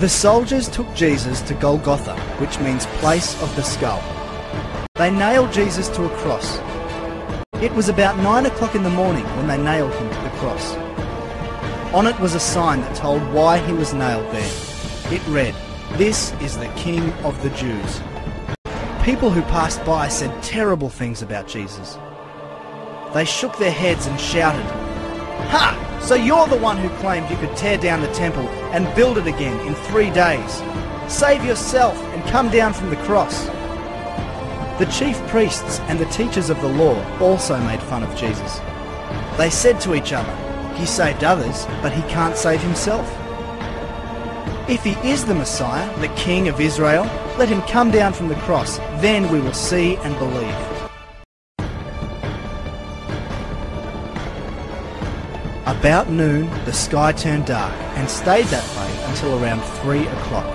The soldiers took Jesus to Golgotha, which means place of the skull. They nailed Jesus to a cross. It was about 9 o'clock in the morning when they nailed him to the cross. On it was a sign that told why he was nailed there. It read, "This is the King of the Jews." People who passed by said terrible things about Jesus. They shook their heads and shouted, "Ha! So you're the one who claimed you could tear down the temple and build it again in 3 days. Save yourself and come down from the cross." The chief priests and the teachers of the law also made fun of Jesus. They said to each other, "He saved others, but he can't save himself. If he is the Messiah, the King of Israel, let him come down from the cross, then we will see and believe." About noon, the sky turned dark and stayed that way until around 3 o'clock.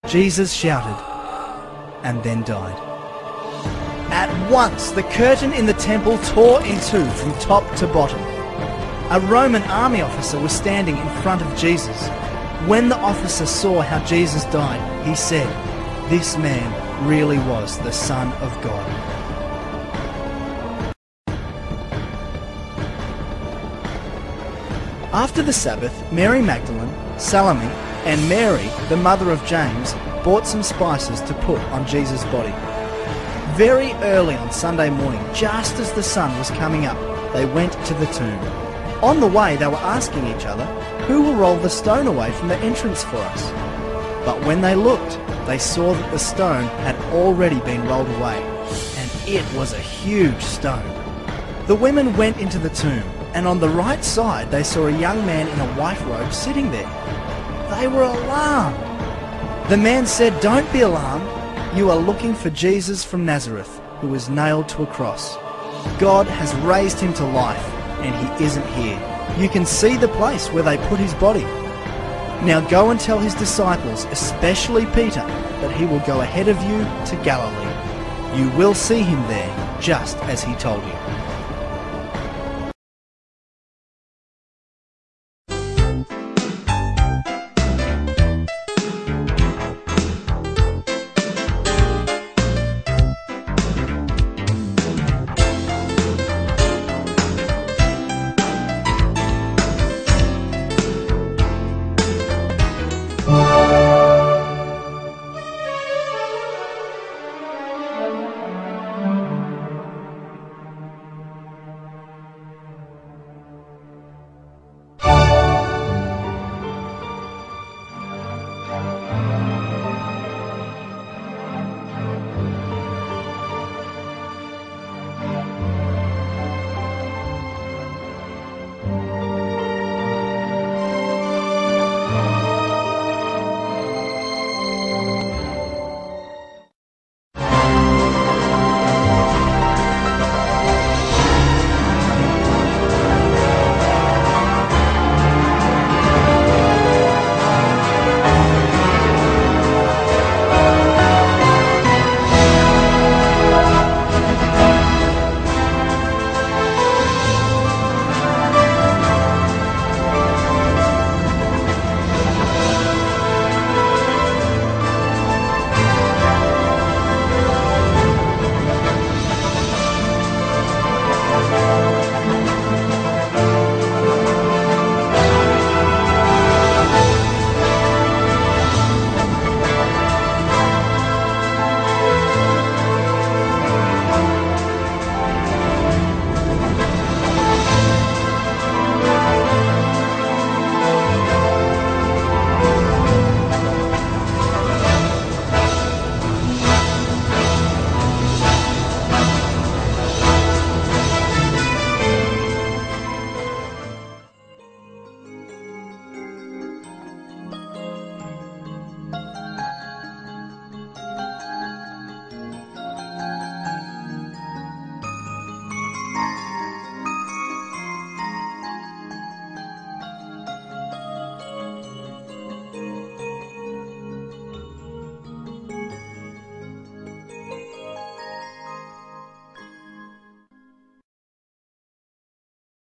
Jesus shouted and then died. At once, the curtain in the temple tore in two from top to bottom. A Roman army officer was standing in front of Jesus. When the officer saw how Jesus died, he said, "This man really was the Son of God." After the Sabbath, Mary Magdalene, Salome, and Mary, the mother of James, bought some spices to put on Jesus' body. Very early on Sunday morning, just as the sun was coming up, they went to the tomb. On the way, they were asking each other, "Who will roll the stone away from the entrance for us?" But when they looked, they saw that the stone had already been rolled away, and it was a huge stone. The women went into the tomb, and on the right side they saw a young man in a white robe sitting there. They were alarmed. The man said, "Don't be alarmed. You are looking for Jesus from Nazareth, who was nailed to a cross. God has raised him to life, and he isn't here. You can see the place where they put his body. Now go and tell his disciples, especially Peter, that he will go ahead of you to Galilee. You will see him there, just as he told you."